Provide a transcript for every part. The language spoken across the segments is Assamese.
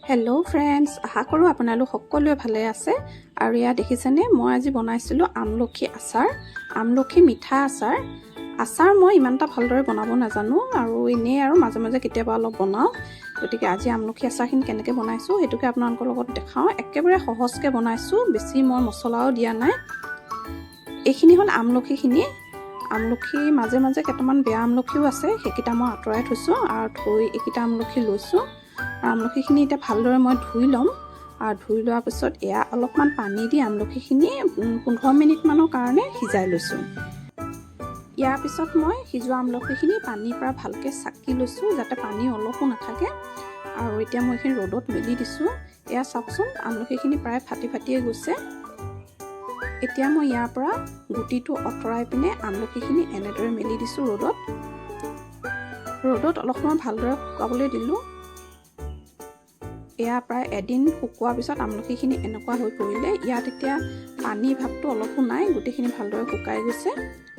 हेलो फ्रेंड्स आशा करूँ आपनालोक सकलोৱে ভালে আছে আৰু ইয়া দেখিছেনে মই আজি বনাইছিলো আমলখি আচাৰ আমলখি মিঠা আচাৰ মই ইমানটা ভালদৰে বনাব নাজানো আৰু এনে আৰু মাজে মাজে কেতিয়াবা অলপ বনাও গতিকে আজি আমলখি আচাৰখিনি কেনেকৈ বনাইছো হেতুকে আপোনালোকৰ লগত দেখাও একেবাৰে সহজকে বনাইছো বেছি মই মছলাও দিয়া নাই এইখিনি হল আমলখি মাজে মাজে কেইটামান বেয়া আমলখিও আছে হেকিটা মই আঁতৰাই থৈছো আৰু থৈ একিটা আমলখি লৈছো আমলখিখিনি এটা ভালদৰে মই ধুই লম আৰু ধুই লোৱাৰ পিছত এয়া অলপমান পানী দি আমলখিখিনি 15 মিনিট মানৰ কাৰণে সিজাই লৈছো ইয়াৰ পিছত মই সিজোৱা আমলখিখিনি পানীৰ পৰা ভালকে চাকি লৈছো যাতে পানী অলপো নাথাকে আৰু এতিয়া মই এইখিনি ৰ'দত মেলি দিছো এয়া চাওকচোন আমলখিখিনি প্ৰায় ফাটিয়ে গৈছে এতিয়া মই ইয়াৰ পৰা গুটিটো অতৰাই পিনে আমলখিখিনি এনেদৰে মেলি দিছো ৰ'দত অলপ সময় ভালদৰে শুকাবলৈ দিলো এয়া প্ৰায় এদিন শুকোৱাৰ পিছত আমলখিখিনি এনেকুৱা হৈ পৰিলে ইয়াত এতিয়া পানী ভাৱটো অলপো নাই গুটিখিনি ভালদৰে শুকাই গৈছে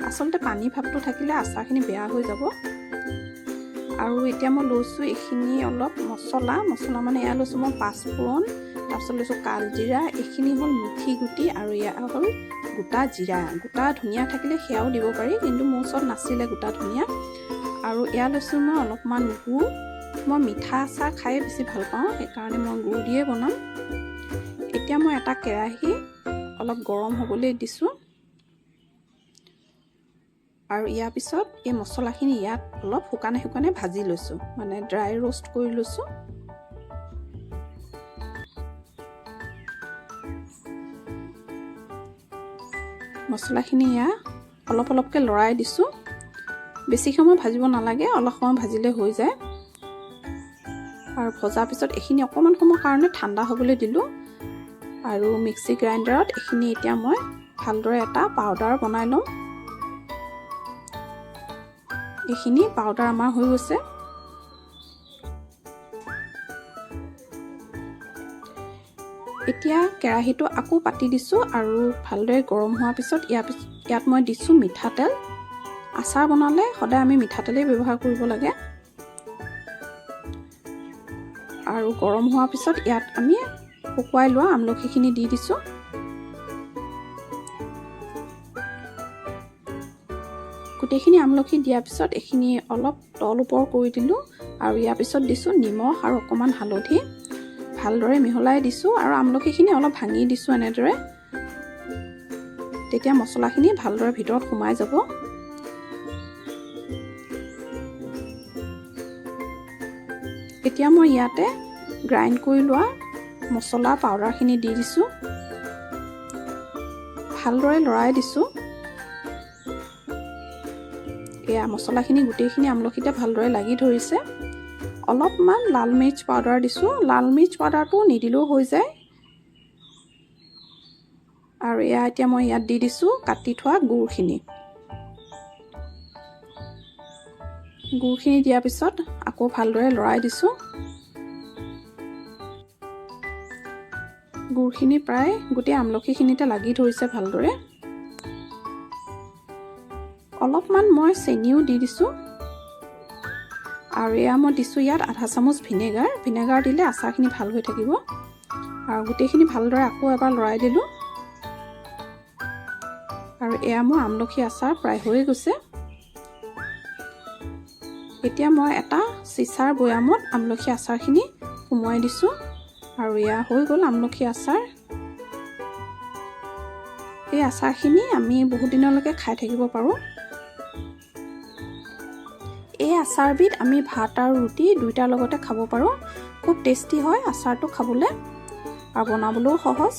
আসলতে পানী ভাৱটো থাকিলে আচাৰখিনি বেয়া হৈ যাব আৰু এতিয়া মই লৈছো এইখিনি অলপ মছলা মানে এয়া লৈছো মই পাঁচফোৰণ তাৰপিছত লৈছো কালজিৰা এইখিনি হল মিঠি গুটি আৰু এয়া হল গোটা জিৰা গোটা ধনিয়া থাকিলে সেয়াও দিব পাৰি কিন্তু মোৰ ওচৰত নাছিলে গোটা ধনিয়া আৰু এয়া লৈছো মই অলপমান গুড় মই মিঠা আচাৰ খাই বেছি ভাল পাওঁ সেইকাৰণে মই গুড় দিয়ে বনাম এতিয়া মই এটা কেৰাহী অলপ গৰম হ'বলৈ দিছো আৰু ইয়াৰ পিছত এই মছলাখিনি ইয়াত অলপ শুকানে ভাজি লৈছো মানে ড্ৰাই ৰোষ্ট কৰি লৈছো মছলাখিনি ইয়া অলপকে লৰাই দিছো বেছি সময় ভাজিব নালাগে অলপ সময় ভাজিলে হৈ যায় আৰু ভজাৰ পিছত এইখিনি অকমান সময়ৰ কাৰণে ঠাণ্ডা হ'বলৈ দিলো আৰু মিক্সি গ্ৰাইণ্ডাৰত এইখিনি এতিয়া মই ভালদৰে এটা পাউডাৰ বনাই লম এইখিনি পাউডাৰ আমাৰ হৈ গৈছে এতিয়া কেৰাহীটো আকৌ পাতি দিছো আৰু ভালদৰে গৰম হোৱাৰ পিছত ইয়াত মই দিছো মিঠাতেল আচাৰ বনালে সদায় আমি মিঠাতেলেই ব্যৱহাৰ কৰিব লাগে আৰু গৰম হোৱাৰ পিছত ইয়াত আমি শুকুৱাই লোৱা আমলখিখিনি দি দিছো গোটেইখিনি আমলখি দিয়াৰ পিছত এইখিনি অলপ তল ওপৰ কৰি দিলো আৰু ইয়াৰ পিছত দিছো নিমখ আৰু অকমান হালধি ভালদৰে মিহলাই দিছো আৰু আমলখিখিনি অলপ ভাঙি দিছো এনেদৰে তেতিয়া মছলাখিনি ভালদৰে ভিতৰত সোমাই যাব এতিয়া মই ইয়াতে গ্ৰাইণ্ড কৰি লোৱা মছলা পাউডাৰখিনি দি দিছো ভালদৰে লৰাই দিছো এয়া মছলাখিনি গোটেইখিনি আমলখিতে ভালদৰে লাগি ধৰিছে অলপমান লাল মিৰ্চ পাউডাৰ দিছো লাল মিৰ্চ পাউডাৰটো নিদিলেও হৈ যায় আৰু এয়া এতিয়া মই ইয়াত দি দিছো কাটি থোৱা গুড়খিনি দিয়াৰ পিছত আকৌ ভালদৰে লৰাই দিছো গুড়খিনি প্ৰায় গোটেই আমলখিখিনিতে লাগি ধৰিছে ভালদৰে অলপমান মই চেনিও দি দিছো আৰু এয়া মই দিছো ইয়াত আধা চামুচ ভিনেগাৰ দিলে আচাৰখিনি ভাল হৈ থাকিব আৰু গোটেইখিনি ভালদৰে আকৌ এবাৰ লৰাই দিলো আৰু এয়া মোৰ আমলখি আচাৰ প্ৰায় হৈ গৈছে এতিয়া মই এটা চিচাৰ বয়ামত আমলখি আচাৰখিনি সুমুৱাই দিছো আৰু এয়া হৈ গ'ল আমলখি আচাৰ এই আচাৰখিনি আমি বহুত দিনলৈকে খাই থাকিব পাৰো এই আচাৰবিধ আমি ভাত আৰু ৰুটি দুইটাৰ লগতে খাব পাৰো খুব টেষ্টি হয় আচাৰটো খাবলৈ আৰু বনাবলৈও সহজ